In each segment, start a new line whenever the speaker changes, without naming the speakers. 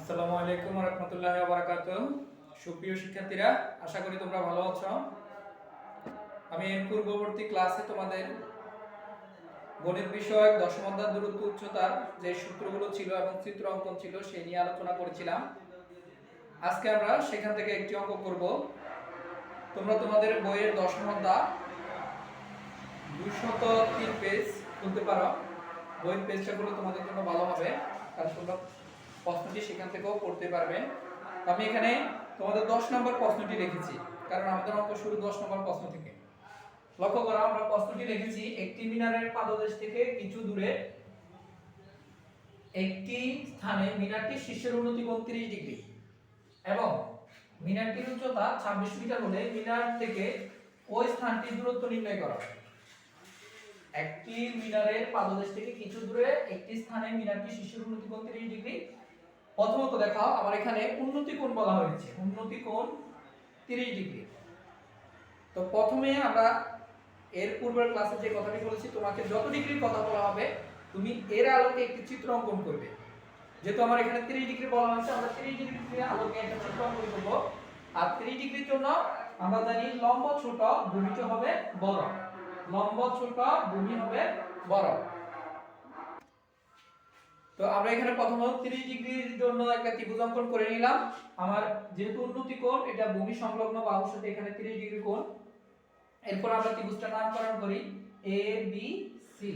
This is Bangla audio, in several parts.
আসসালামু আলাইকুম ওয়া রাহমাতুল্লাহি ওয়া বারাকাতুহু। সুপ্রিয় শিক্ষার্থীরা, আশা করি তোমরা ভালো আছো। আমি এর পূর্ববর্তী ক্লাসে তোমাদের গণিত বিষয়ক দশম অধ্যায় দূরত্ব উচ্চতার যে সূত্রগুলো ছিল এবং চিত্র অঙ্কন ছিল সেই নিয়ে আলোচনা করেছিলাম। আজকে আমরা সেখান থেকে একটি অঙ্ক করব। তোমরা তোমাদের বইয়ের দশম অধ্যায় 203 পেজ খুলতে পারো। বইয়ের পেজটাগুলো তোমাদের জন্য ভালো হবে, কারণ তোমরা প্রশ্নটি সেখান থেকেও পড়তে পারবে। আমি এখানে তোমাদের 10 নম্বর প্রশ্নটি লিখেছি, কারণ আমাদের অঙ্ক শুরু 10 নম্বর প্রশ্ন থেকে। লক্ষ্য করো, আমরা প্রশ্নটি লিখেছি একটি মিনারের পাদদেশ থেকে কিছু দূরে একটি স্থানে মিনারটির শীর্ষের উন্নতি কোণ 30 ডিগ্রি এবং মিনারটির উচ্চতা 26 মিটার হলে মিনার থেকে ওই স্থানটির দূরত্ব নির্ণয় করো। একটি মিনারের পাদদেশ থেকে কিছু দূরে একটি স্থানে মিনারটির শীর্ষের উন্নতি কোণ 30 ডিগ্রি। প্রথমত দেখাও, আমার এখানে উন্নতি কোণ বলা হয়েছে, উন্নতি কোণ 30 ডিগ্রি। তো প্রথমে আমরা এর পূর্বের ক্লাসে যে কথাটি বলেছি, তোমাকে যত ডিগ্রির কথা বলা হবে তুমি এর আলোকে একটি চিত্র অঙ্কন করবে। যেহেতু আমার এখানে 30 ডিগ্রি বলা হয়েছে, আমরা 30 ডিগ্রির আলোকে একটা চিত্র অঙ্কন করব। আর 30 ডিগ্রির জন্য আমরা জানি লম্ব ছোট, ভূমিটা হবে বড়। লম্ব ছোট, ভূমি হবে বড়। তো আমরা এখানে প্রথমে 30 ডিগ্রির জন্য একটা ত্রিভুজ অঙ্কন করে নিলাম। আমার যেহেতু উন্নতি কোণ, এটা ভূমি সংলগ্ন বাহুর সাথে এখানে 30 ডিগ্রি কোণ। এরপর আমরা ত্রিভুজটার নামকরণ করি এ বি সি।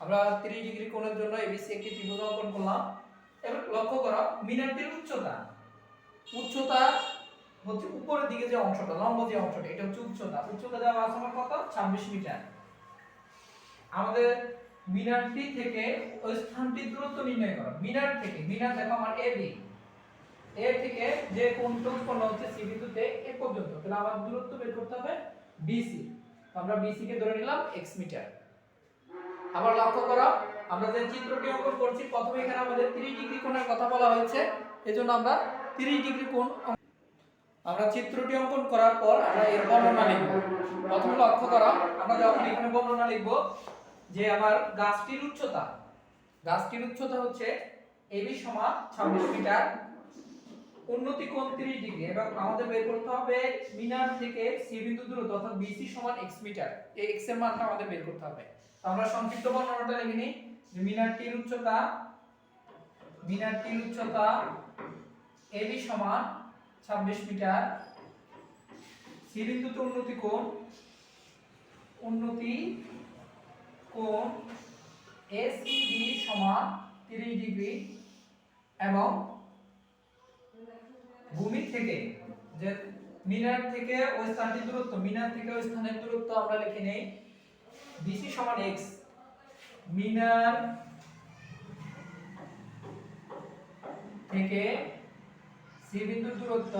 আমরা 30 ডিগ্রি কোণের জন্য এবিসি একটি ত্রিভুজ অঙ্কন করলাম। এবার লক্ষ্য করো, মিনারটির উচ্চতা হচ্ছে উপরের দিকে যে অংশটা, লম্ব যে অংশটা, এটা হচ্ছে উচ্চতা। উচ্চতা দেওয়া আছে আমার কত? 26 মিটার। আমাদের মিনারটি থেকে ওই স্থানটির দূরত্ব নির্ণয় করো। মিনার থেকে, মিনার দেখো আমার এবি, এ থেকে যে কোণটা উৎপন্ন হচ্ছে সি বিন্দুতে এ পর্যন্ত, তাহলে আমার দূরত্ব বের করতে হবে বিসি। আমরা বিসি কে ধরে নিলাম x মিটার। আবার লক্ষ্য করো, আমরা যে চিত্রটি অঙ্কন করছি, প্রথমে এখানে আমাদের 30 ডিগ্রি কোণের কথা বলা হয়েছে, এজন্য আমরা 30 ডিগ্রি কোণ আমরা চিত্রটি অঙ্কন করার পর আমরা এর বর্ণনা লিখব। প্রথমে লক্ষ্য করো, আমরা যখন এখানে বর্ণনা লিখব যে আমার গাছটির উচ্চতা হচ্ছে এবি সমান 26 মিটার, উন্নতি কোণ 30 ডিগ্রি, এবং আমাদের বের করতে হবে মিনার থেকে সি বিন্দু দূরত্ব অর্থাৎ বিসি সমান x মিটার। এই x এর মানটা আমাদের বের করতে হবে। তো আমরা সংক্ষিপ্ত বর্ণনাটা লিখে নিই যে মিনারটির উচ্চতা এবি সমান 26 মিটার, সি বিন্দুতে উন্নতি কোণ এসিবি সমান 30 ডিগ্রি এবং ভূমি থেকে যে মিনার থেকে ওই স্থানটির দূরত্ব, মিনার থেকে ওই স্থানের দূরত্ব আমরা লিখে নেই বিসি সমান x। মিনার থেকে সি বিন্দুর দূরত্ব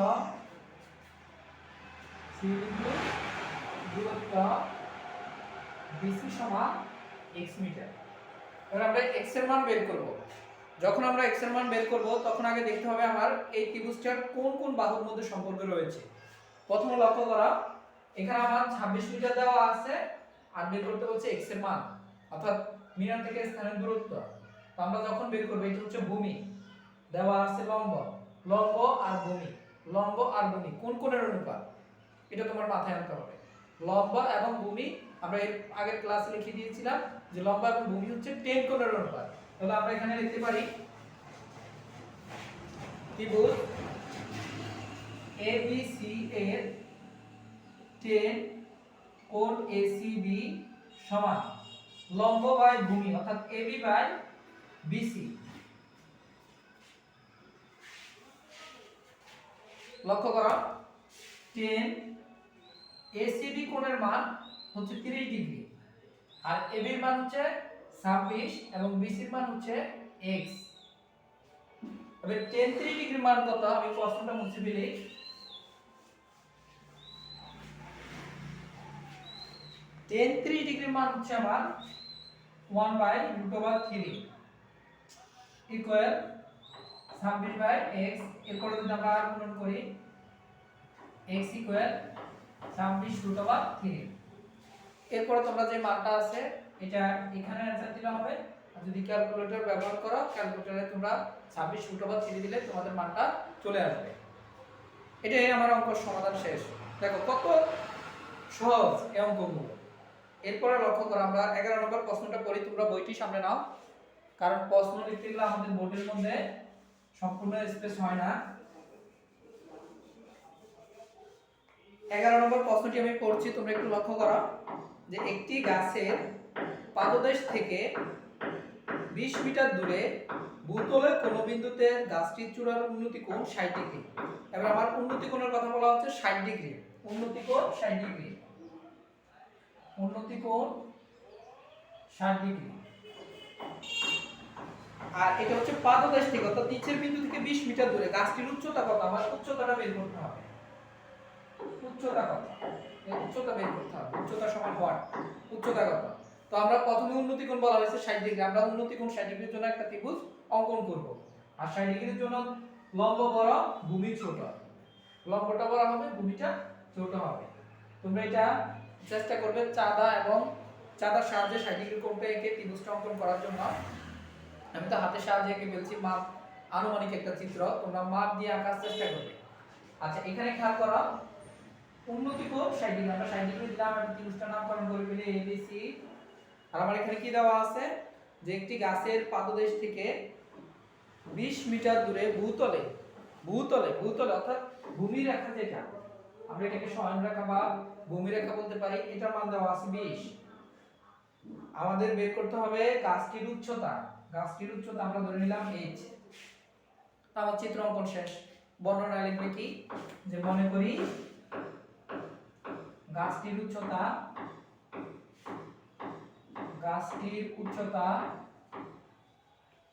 বিসি সমান x মিটার। এবার আমরা x এর মান বের করব। যখন আমরা x এর মান বের করব, তখন আগে দেখতে হবে আমার এই ত্রিভুজটার কোন কোন বাহুর মধ্যে সম্পর্ক রয়েছে। প্রথমে লক্ষ্য করা, এখানে আমার 26 মিটার দেওয়া আছে আর বের করতে বলছে x এর মান, অর্থাৎ মিনার থেকে স্থানের দূরত্ব। তো আমরা যখন বের করব, এটা হচ্ছে ভূমি, দেওয়া আছে লম্ব আর ভূমি কোন কোণের অনুপাত, এটা তোমার মাথায় আনতে হবে। লম্ব এবং ভূমি আমরা এর আগের ক্লাসে লিখে দিয়েছিলাম যে লম্ব এবং ভূমি হচ্ছে 10 কোণের অনুপাত। তাহলে আমরা এখানে লিখতে পারি ত্রিভুজ ABC এর 10 কোণ ACB সমান লম্ব বাই ভূমি অর্থাৎ AB বাই BC। লক্ষ্য করো, 10 ACB কোণের মান হচ্ছে 30 ডিগ্রি আর AB এর মান হচ্ছে 26 এবং BC এর মান হচ্ছে x। তবে 10 30 ডিগ্রির মান কত, আমি প্রশ্নটা মুছে ফেলি। 10 30 ডিগ্রির মান হচ্ছে আমার 1/√3 ইকুয়াল 26/x। এরপর যদি আমরা গুণন করি x ইকুয়াল 26√3। এরপর তোমরা যে মানটা আছে এটা এখানে অ্যানসার দিলে হবে, যদি ক্যালকুলেটর ব্যবহার করো, ক্যালকুলেটরে তোমরা 26√3 দিলে তোমাদের মানটা চলে আসবে। এটাই আমার অঙ্ক সমাধান শেষ। দেখো কত সহজ এই অঙ্কগুলো। এরপরে লক্ষ্য করো, আমরা 11 নম্বর প্রশ্নটা করি। তোমরা বইটি সামনে নাও, কারণ প্রশ্ন লিখতে গেলে আমাদের বোর্ডের মধ্যে সম্পূর্ণ স্পেস হয় না। 11 নম্বর প্রশ্নটি আমি পড়ছি, তোমরা একটু লক্ষ্য করো যে একটি গাছের পাদদেশ থেকে 20 মিটার দূরে ভূতলের কোন বিন্দুতে গাছটির চূড়ার উন্নতি কোণ 60 ডিগ্রি। এবার আমার উন্নতি কোণের কথা বলা হচ্ছে 60 ডিগ্রি। উন্নতি কোণ 60 ডিগ্রি। উন্নতি কোণ 60 ডিগ্রি। আর এটা হচ্ছে পাদদেশ থেকে, অর্থাৎ নিচের বিন্দু থেকে 20 মিটার দূরে। গাছটির উচ্চতা কত? আমার উচ্চতাটা বের করতে হবে। উচ্চতা কত? এই উচ্চতা বের করতে হবে। উচ্চতা সমান ওয়াট। উচ্চতা কত? তো আমরা প্রথমে উন্নতি কোণ বলা হয়েছে 60 ডিগ্রি। আমরা উন্নতি কোণ 60 ডিগ্রির জন্য একটা ত্রিভুজ অঙ্কন করব। আর 60 ডিগ্রির জন্য লম্ব বড়, ভূমি ছোট। লম্বটা বড় হবে, ভূমিটা ছোট হবে। তোমরা এটা চেষ্টা করবে চাঁদার সাহায্যে 60 ডিগ্রি কোণটা এঁকে ত্রিভুজটা অঙ্কন করার জন্য। আমি তো হাতের সাহায্যে এঁকে ফেলছি, মাপ আনুমানিক একটা চিত্র, তোমরা মাপ দিয়ে আঁকার চেষ্টা করবে। আচ্ছা, এখানে খেয়াল করো, উন্নতি কোণ 60 ডিগ্রি। আমরা 60 ডিগ্রি দিলাম, আমি ত্রিভুজটার নামকরণ করে ফেলি এবিসি। আর আমার এখানে কি দেওয়া আছে যে একটি গাছের পাদদেশ থেকে 20 মিটার দূরে ভূতলে অর্থাৎ ভূমি রেখা, যেটা আমরা এটাকে শয়ন রেখা বা ভূমি রেখা বলতে পারি, এটার মান দেওয়া আছে 20। আমাদের বের করতে হবে গাছটির উচ্চতা। গাছটির উচ্চতা আমরা ধরে নিলাম h। আমার চিত্র অঙ্কন শেষ। বর্ণনা লিখবে কি, যে মনে করি গাছটির উচ্চতা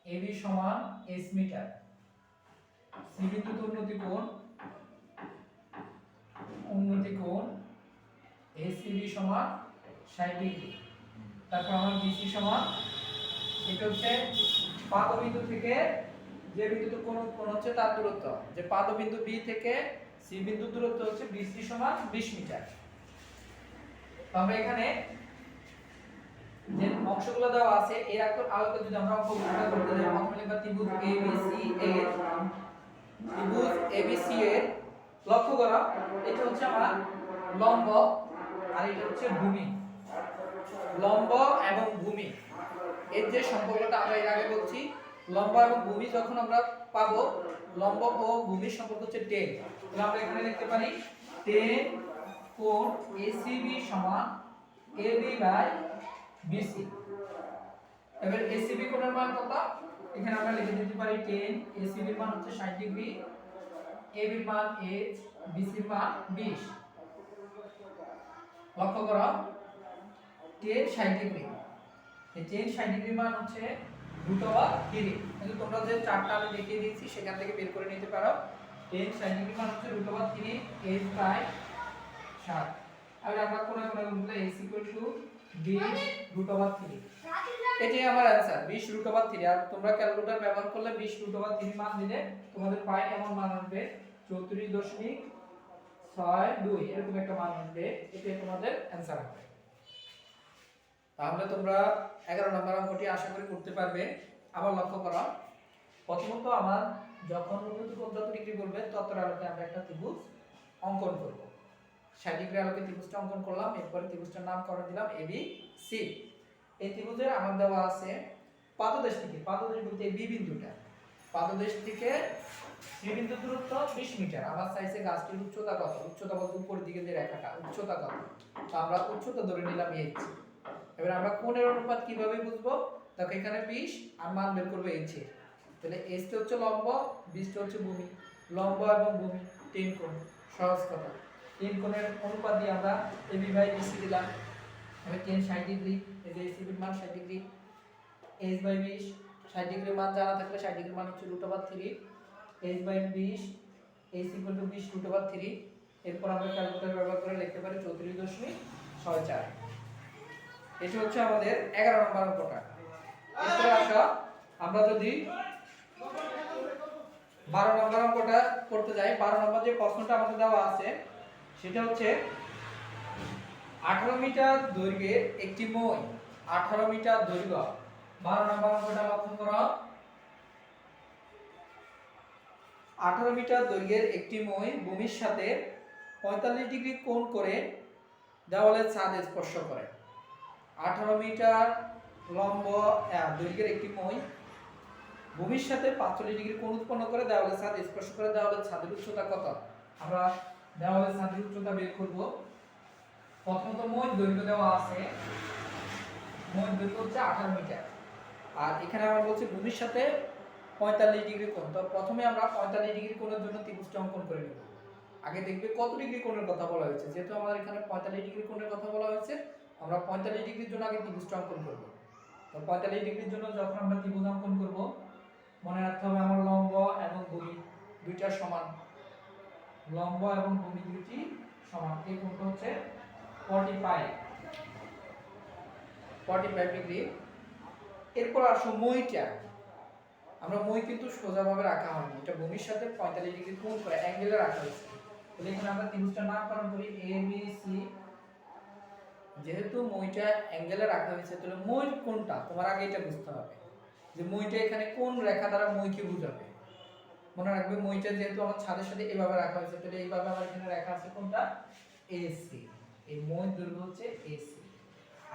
AB সমান s মিটার। সি বিন্দুতে উন্নতি কোণ ACB সমান 60 ডিগ্রি। তারপর আমার BC সমান, এটা হচ্ছে পাদবিন্দু থেকে যে বিন্দুতে কোণ হচ্ছে তার দূরত্ব। যে পাদবিন্দু B থেকে C বিন্দুর দূরত্ব হচ্ছে BC সমান 20 মিটার। তো আমরা এখানে যে অংশগুলো দেওয়া আছে এর আলোকে যদি আমরা অঙ্কগুলো করতে যাই, প্রথমে লিখবা ত্রিভুজ ABC এর লক্ষ্য করো, এটা হচ্ছে আমার লম্ব আর এটা হচ্ছে ভূমি। লম্ব এবং ভূমি এর যে সম্পর্কটা আমরা এর আগে বলছি, লম্ব এবং ভূমি যখন আমরা পাবো, লম্ব ও ভূমির সম্পর্ক হচ্ছে 10। তাহলে আমরা এখানে লিখতে পারি 10 কোণ ACB সমান AB বাই BC। এবার ACB কোণের মান কত? এখানে আমরা লিখে দিতে পারি 10। ACB এর মান হচ্ছে 60 ডিগ্রি, AB এর মান h, BC এর মান 20। লক্ষ্য করো 10 60 ডিগ্রি। এই 10 60 ডিগ্রি মান হচ্ছে √3। কিন্তু তোমরা যে চারটা আমি দেখিয়ে দিয়েছি সেখান থেকে বের করে নিতে পারো। 10 60 ডিগ্রি মান হচ্ছে √3 h বাই 60। আর আমরা কোণে গুণলে h = 20 √3। এটাই আমার आंसर 20 √3। আর তোমরা ক্যালকুলেটর ব্যবহার করলে 20 √3 মান দিলে তোমাদের পাই এমন মান আসবে 34.62 এরকম একটা মান আসবে। এটাই তোমাদের आंसर হবে। তাহলে তোমরা 11 নম্বর অঙ্কটি আশা করি করতে পারবে। আবার লক্ষ্য করো, প্রথমত আমার যখন উন্নতি কোণ যত ডিগ্রি বলবে ততর আলোকে আমরা একটা ত্রিভুজ অঙ্কন করব। 60 ডিগ্রি আলোকে ত্রিভুজটা অঙ্কন করলাম, এরপরে ত্রিভুজটার নামকরণ দিলাম ABC। এই ত্রিভুজের আমার দেওয়া আছে পাদদেশ বলতে B বিন্দুটা, পাদদেশ থেকে C বিন্দুর দূরত্ব 20 মিটার। আমার চাইছে গাছটির উচ্চতা কত? উচ্চতা বলতে উপরের দিকে যে রেখাটা, উচ্চতা কত? তো আমরা উচ্চতা ধরে নিলাম h। এবার আমরা কোণের অনুপাত কিভাবে বুঝবো? দেখো এখানে 20 আর মান বের করব h এর। তাহলে h টা হচ্ছে লম্ব, 20 টা হচ্ছে ভূমি। লম্ব এবং ভূমি 10 কোণ, সহজ কথা। 10 কোণের অনুপাত দিয়ে আমরা AB বাই BC দিলাম। এবার 10 60 ডিগ্রি, এই যে AC এর মান 60 ডিগ্রি, h বাই 20। 60 ডিগ্রির মান জানা থাকলে 60 ডিগ্রির মান হচ্ছে √3, h বাই 20, h = 20 √3। এরপর আমরা ক্যালকুলেটর ব্যবহার করে লিখতে পারি 34.64। এটা হচ্ছে আমাদের 11 নম্বর অঙ্কটা। এরপর আসো আমরা যদি 12 নম্বর অঙ্কটা করতে যাই। 12 নম্বর যে প্রশ্নটা আমাদের দেওয়া আছে সেটা হচ্ছে 18 মিটার দৈর্ঘ্যের একটি মই 18 মিটার দৈর্ঘ্য 12 নম্বর অঙ্কটা লক্ষ্য করো। 18 মিটার দৈর্ঘ্যের একটি মই ভূমির সাথে 45 ডিগ্রি কোণ করে দেওয়ালের ছাদ স্পর্শ করে। 18 মিটার লম্ব দৈর্ঘ্যের একটি মই ভূমির সাথে 45 ডিগ্রি কোণ উৎপন্ন করে দেওয়ালের ছাদ স্পর্শ করে। দেওয়ালের ছাদের উচ্চতা কত? আমরা দেওয়ালের ছাদের উচ্চতা বের করব। প্রথমত মই দৈর্ঘ্য দেওয়া আছে, মই দৈর্ঘ্য হচ্ছে 18 মিটার, আর এখানে আমরা বলছি ভূমির সাথে 45 ডিগ্রি কোণ। তো প্রথমে আমরা 45 ডিগ্রি কোণের জন্য ত্রিভুজটি অঙ্কন করে নেব। আগে দেখবে কত ডিগ্রি কোণের কথা বলা হয়েছে। যেহেতু আমাদের এখানে 45 ডিগ্রি কোণের কথা বলা হয়েছে, আমরা 45 ডিগ্রির জন্য আগে ত্রিভুজটি অঙ্কন করব। তো 45 ডিগ্রির জন্য যখন আমরা ত্রিভুজ অঙ্কন করব, মনে রাখতে হবে আমার লম্ব এবং ভূমি দুইটা সমান। লম্ব এবং ভূমি দুটি সমান। এই কোণটা হচ্ছে 45 ডিগ্রি। এরপর আসো মইটা। আমরা মই কিন্তু সোজাভাবে রাখা হয়নি, এটা ভূমির সাথে 45 ডিগ্রি কোণ করে অ্যাঙ্গেলে রাখা হয়েছে। তাহলে এখানে আমরা ত্রিভুজটা নামকরণ করি এ বি সি। যেহেতু মইটা অ্যাঙ্গেলে রাখা হয়েছে, তাহলে মই কোনটা তোমার আগে এটা বুঝতে হবে যে মইটা এখানে কোন রেখা দ্বারা মইকে বোঝাবে। মনে রাখবে মইটা যেহেতু আমার ছাদের সাথে এভাবে রাখা হয়েছে, তাহলে এইভাবে আমার এখানে রেখা আছে কোনটা? এসি। এই মই দৈর্ঘ্য হচ্ছে এসি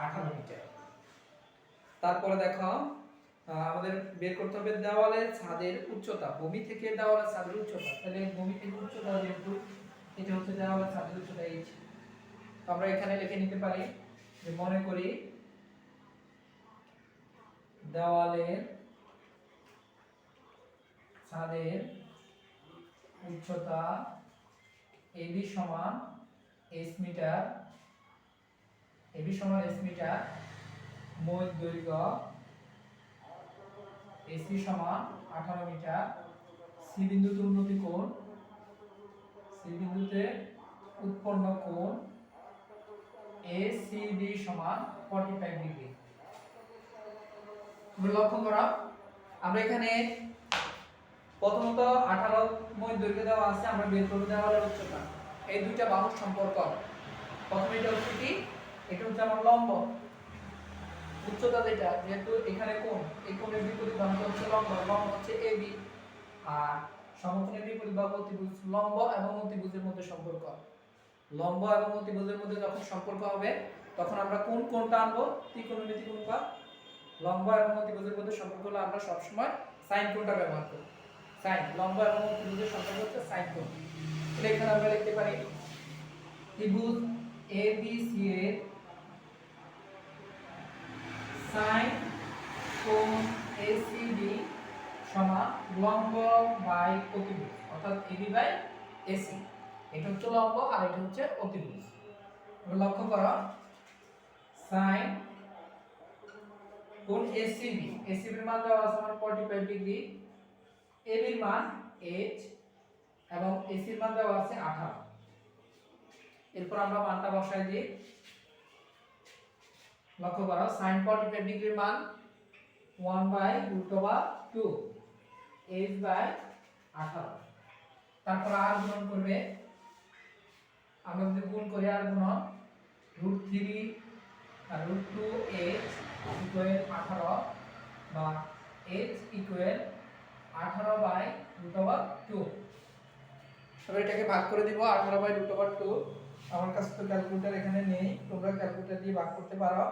18 মিটার। তারপরে দেখো আমাদের বের করতে হবে দেওয়ালের ছাদের উচ্চতা। ভূমি থেকে দেওয়ালের ছাদের উচ্চতা, তাহলে ভূমি থেকে উচ্চতা যেহেতু এটা হচ্ছে দেওয়ালের ছাদের উচ্চতা h। আমরা এখানে লিখে নিতে পারি যে মনে করি দেওয়ালের ছাদের উচ্চতা ab সমান s মিটার, ab সমান s মিটার, মই দৈর্ঘ্য AC সমান 18 মিটার, সি বিন্দুতে উন্নতি কোণ, সি বিন্দুতে উৎপন্ন কোণ ACB সমান 45 ডিগ্রি। লক্ষ্য করো আমরা এখানে প্রথমত 18 মই দৈর্ঘ্য দেওয়া আছে, আমরা বের করব দেওয়ালের উচ্চতা। এই দুইটা বাহুর সম্পর্ক। প্রথমে এটা হচ্ছে কি? এটা হচ্ছে আমার লম্ব উচ্চতা, যেটা যেহেতু এখানে কোণ, এই কোণের বিপরীত বাহু হচ্ছে লম্ব, লম্ব হচ্ছে AB, আর সমকোণের বিপরীত বাহু অতিভুজ। লম্ব এবং অতিভুজের মধ্যে সম্পর্ক, লম্ব এবং অতিভুজের মধ্যে যখন সম্পর্ক হবে তখন আমরা কোন কোণটা আনবো? ত্রিকোণমিতি কোণ। বা লম্ব এবং অতিভুজের মধ্যে সম্পর্ক হলে আমরা সব সময় সাইন কোণটা ব্যবহার করি। সাইন, লম্ব এবং অতিভুজের সম্পর্ক হচ্ছে সাইন কোণ। তাহলে এখানে আমরা লিখতে পারি ত্রিভুজ ABC এর সাইন কোণ ACB সমান লম্ব বাই অতিভুজ, অর্থাৎ AB বাই AC। এটা হচ্ছে লম্ব আর এটা হচ্ছে অতিভুজ। লক্ষ্য করো সাইন কোণ ACB, ACB এর মান দেওয়া আছে আমার 45 ডিগ্রি, AB এর মান h এবং AC এর মান দেওয়া আছে 18। এরপর আমরা মানটা বসাই দিই। লক্ষ্য করো sin 45 ডিগ্রির মান 1/√2 h বাই 18। তারপর আর গুণন করবে, আমরা যদি গুণ করি আর গুণন √3 আর √2h ইকুয়াল 18 বা h ইকুয়াল 18/√2। তবে এটাকে ভাগ করে দিব 18/√2। আমার কাছে তো ক্যালকুলেটর এখানে নেই, তোমরা ক্যালকুলেটর দিয়ে ভাগ করতে পারো।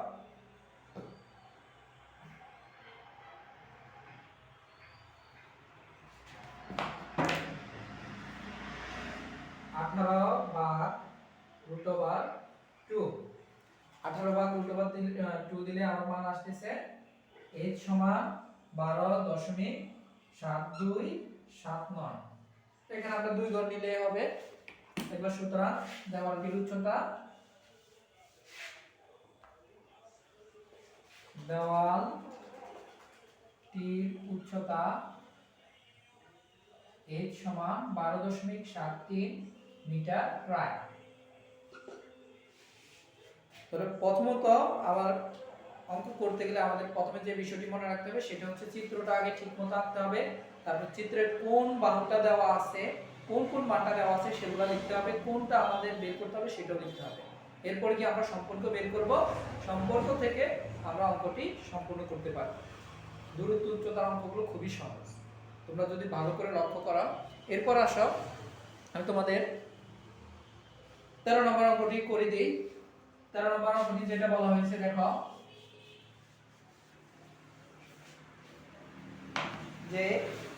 আঠারো ভাগ √2 দিলে আমার মান আসতেছে h সমান 12.7279। এখানে আমরা দুই ঘর নিলে হবে। এবার সুতরাং দেওয়ালটির উচ্চতা, h সমান 12.73 মিটার প্রায়। তাহলে প্রথমত আবার অঙ্ক করতে গেলে আমাদের প্রথমে যে বিষয়টি মনে রাখতে হবে সেটা হচ্ছে চিত্রটা আগে ঠিকমতো আঁকতে হবে। তারপর চিত্রের কোন বাহুটা দেওয়া আছে, কোন কোন মানটা দেওয়া আছে সেগুলো লিখতে হবে, কোনটা আমাদের বের করতে হবে সেটাও লিখতে হবে। এরপর কি আমরা সম্পর্ক বের করব, সম্পর্ক থেকে আমরা অঙ্কটি সম্পূর্ণ করতে পারব। দূরত্ব উচ্চতার অঙ্কগুলো খুবই সহজ, তোমরা যদি ভালো করে লক্ষ্য করো। এরপর আসো আমি তোমাদের 13 নম্বর অঙ্কটি করে দিই। 13 নম্বর অঙ্কটি যেটা বলা হয়েছে দেখো, যে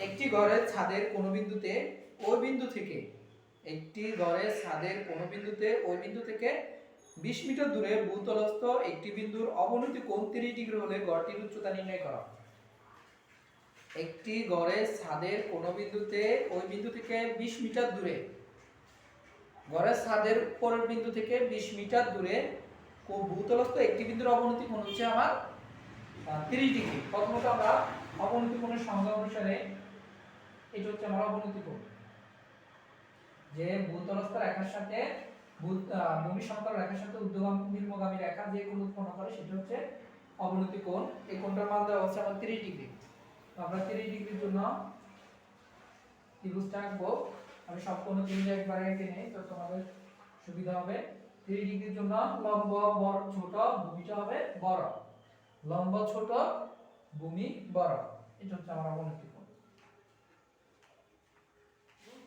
একটি ঘরের ছাদের কোন বিন্দুতে ওই বিন্দু থেকে একটি ঘরের ছাদের কোন বিন্দুতে ওই বিন্দু থেকে 20 মিটার দূরে ভূতলস্থ একটি বিন্দুর অবনতি কোণ 30 ডিগ্রি হলে ঘরটির উচ্চতা নির্ণয় করো। একটি ঘরের ছাদের কোন বিন্দুতে ওই বিন্দু থেকে 20 মিটার দূরে, ঘরের ছাদের উপরের বিন্দু থেকে 20 মিটার দূরে ভূতলস্থ একটি বিন্দুর অবনতি কোণ হচ্ছে আমার 30 ডিগ্রি। প্রথমত আমরা অবনতি কোণের সংজ্ঞা অনুসারে এটা হচ্ছে আমার অবনতি কোণ, যে ভূতলস্থ রেখার সাথে ভূমি সমতল রেখার সাথে ঊর্ধ্বগামী রেখা যে কোণ উৎপন্ন করে সেটা হচ্ছে অবনতি কোণ। এই কোণটার মান দেওয়া হচ্ছে আমার 30 ডিগ্রি। তো আমরা 30 ডিগ্রির জন্য ত্রিভুজটা আঁকবো। আমি সব কোণ ত্রিভুজ একবারে এঁকে নেই তো তোমাদের সুবিধা হবে। 30 ডিগ্রির জন্য লম্ব বড় ছোট, ভূমিটা হবে বড়, লম্ব ছোট ভূমি বড়, এটা হচ্ছে আমার অবনতি কোণ।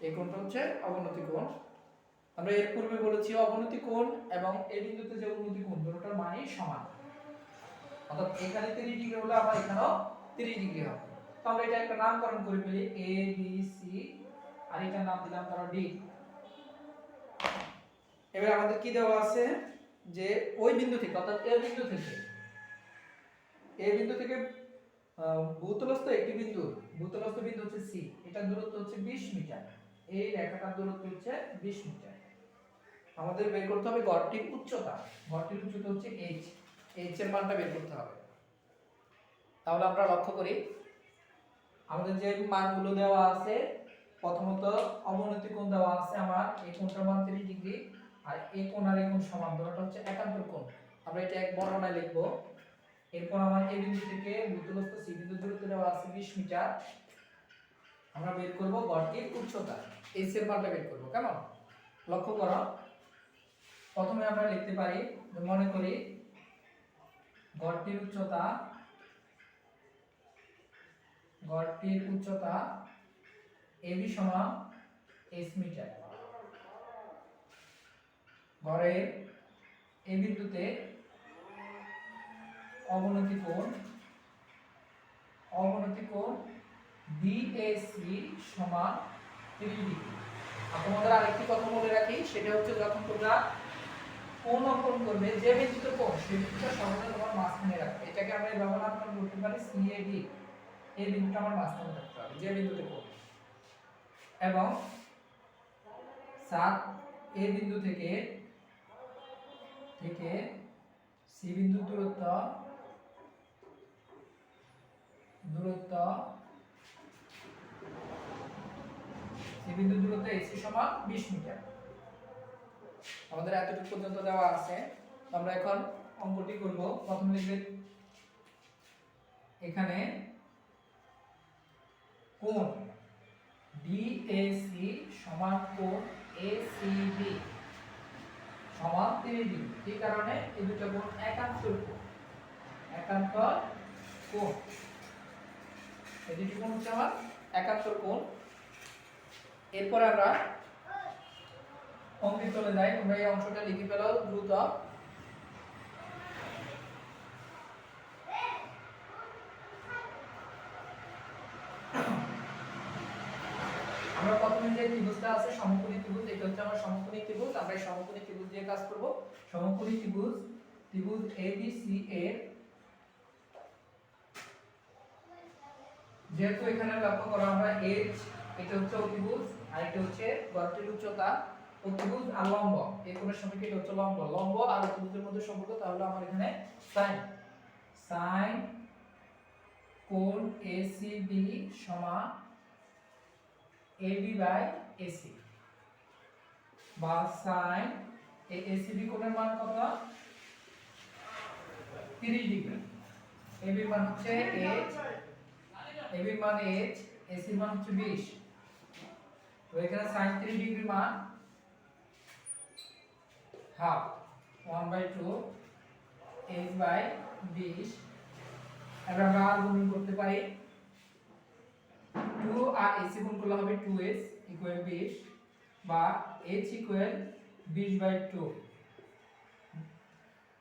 এই কোণটা হচ্ছে অবনতি কোণ। আমরা এর পূর্বে বলেছি অবনতি কোণ এবং এই বিন্দুতে যে উন্নতি কোণ দুটোর মানই সমান, অর্থাৎ এখানে 30 ডিগ্রি হলে আমার এখানেও 30 ডিগ্রি হবে। তো আমরা এটা একটা নামকরণ করে ফেলি এ বি সি, আর এটার নাম দিলাম ধরো ডি। এবার আমাদের কি দেওয়া আছে, যে ওই বিন্দু থেকে অর্থাৎ এই বিন্দু থেকে ভূতলস্থ একটি বিন্দু, ভূতলস্থ বিন্দু হচ্ছে সি, এটার দূরত্ব হচ্ছে 20 মিটার, এই রেখাটার দূরত্ব হচ্ছে 20 মিটার। আমাদের বের করতে হবে গড়টির উচ্চতা, গড়টির উচ্চতা হচ্ছে h, h এর মানটা বের করতে হবে। তাহলে আমরা লক্ষ্য করি আমাদের যে মানগুলো দেওয়া আছে, প্রথমত অবনতি কোণ দেওয়া আছে আমার, এই কোণটার মান 30 ডিগ্রি, আর এই কোণ আর এই কোণ সমান, দুটোটা হচ্ছে একান্তর কোণ। আমরা এটা এক বর্ণনায় লিখব। এরপর আমার এই বিন্দু থেকে ভূতলস্থ সি বিন্দু দূরত্ব দেওয়া আছে 20 মিটার। আমরা বের করব গড়টির উচ্চতা, h এর মানটা বের করব। কেমন লক্ষ্য করো, প্রথমে আমরা লিখতে পারি, মনে করি গড়টির উচ্চতা ab সমান h মিটার। ঘরের এই বিন্দুতে অবনতি কোণ BAC সমান 30 ডিগ্রি। তোমাদের আরেকটি কথা বলে রাখি, সেটা হচ্ছে যখন তোমরা কোণ অঙ্কন করবে, যে বিন্দুতে কোণ সেই বিন্দুটা সর্বদা তোমার মাঝখানে রাখবে। এটাকে আমরা এইভাবে নামকরণ করতে পারি CAD, এই বিন্দুটা আমার মাঝখানে রাখতে হবে যে বিন্দুতে কোণ। এবং 7 এই বিন্দু থেকে সি বিন্দুর দূরত্ব AC সমান 20 মিটার। আমাদের এতটুকু পর্যন্ত দেওয়া আছে। আমরা এখন অঙ্কটি করব। প্রথমে লিখবে এখানে কোণ DAC সমান কোণ ACB সমান 30 ডিগ্রি। এই কারণে এই দুটো কোণ একান্তর কোণ, এই দুটো কোণ হচ্ছে আমার একান্তর কোণ। এরপর আমরা অঙ্কে চলে যাই। তোমরা এই অংশটা লিখে ফেলো দ্রুত। আমরা প্রথমে যে ত্রিভুজটা আছে সমকোণী ত্রিভুজ, এটা হচ্ছে আমার সমকোণী ত্রিভুজ। আমরা এই সমকোণী ত্রিভুজ দিয়ে কাজ করব। সমকোণী ত্রিভুজ ABC এর, যেহেতু এখানে লক্ষ্য করা আমরা h, এটা হচ্ছে অতিভুজ আর এটা হচ্ছে গড়টির উচ্চতা, অতিভুজ আর লম্ব, এই কোণের সাপেক্ষে এটা হচ্ছে লম্ব আর অতিভুজের মধ্যে সম্পর্ক। তাহলে আমার এখানে sin কোণ ACB সমান AB/AC, বা sin ACB কোণের মান কত, 30 ডিগ্রি। AB এর মান হচ্ছে h, AC এর মান হচ্ছে 20। তো এখানে sin 30 ডিগ্রি মান half 1/2 h/20 এবার আমরা আর গুণ করতে পারি 2 আর s গুণ করলে হবে 2s ইকুয়াল 20 বা h ইকুয়াল 20/2।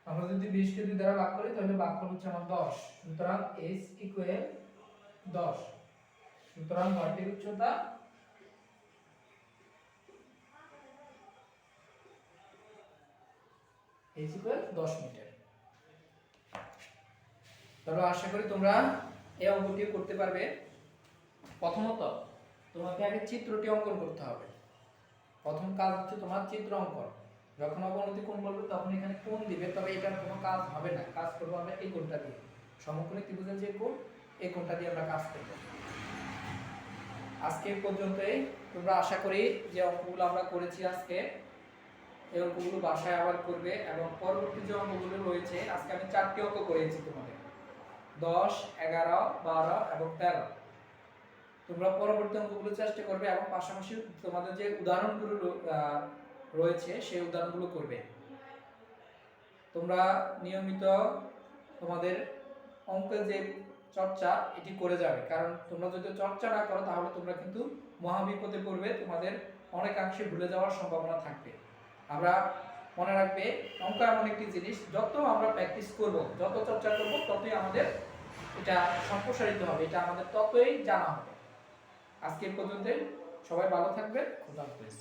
আমরা যদি 20 কে 2 দ্বারা ভাগ করি তাহলে ভাগফল হচ্ছে আমার 10। সুতরাং s ইকুয়াল 10। সুতরাং ঘরটির উচ্চতা h ইকুয়াল 10 মিটার। তাহলে আশা করি তোমরা এই অঙ্কটি করতে পারবে। প্রথমত তোমাকে আগে চিত্রটি অঙ্কন করতে হবে। প্রথম কাজ হচ্ছে তোমার চিত্র অঙ্কন। যখন অবনতি কোণ বলবে তখন এখানে কোণ দিবে, তবে এটার কোনো কাজ হবে না, কাজ করবো আমরা এই কোণটা দিয়ে, সমকোণী ত্রিভুজের যে কোণ এই কোণটা দিয়ে আমরা কাজ করব। আজকে পর্যন্তই। তোমরা আশা করি যে অঙ্কগুলো আমরা করেছি আজকে এই অঙ্কগুলো বাসায় আবার করবে, এবং পরবর্তী যে অঙ্কগুলো রয়েছে আজকে আমি 4টি অঙ্ক করেছি তোমাদের 10, 11, 12 এবং 13। তোমরা পরবর্তী অঙ্কগুলো চেষ্টা করবে এবং পাশাপাশি তোমাদের যে উদাহরণগুলো রয়েছে সেই উদাহরণগুলো করবে। তোমরা নিয়মিত তোমাদের অঙ্কের যে চর্চা এটি করে যাবে, কারণ তোমরা যদি চর্চা না করো তাহলে তোমরা কিন্তু মহাবিপদে পড়বে, তোমাদের অনেকাংশে ভুলে যাওয়ার সম্ভাবনা থাকবে। আমরা মনে রাখবে অঙ্ক এমন একটি জিনিস, যত আমরা প্র্যাকটিস করব, যত চর্চা করব, ততই আমাদের এটা সম্প্রসারিত হবে, এটা আমাদের ততই জানা হবে। আজকে পর্যন্ত সবাই ভালো থাকবে। খোদা হাফেজ।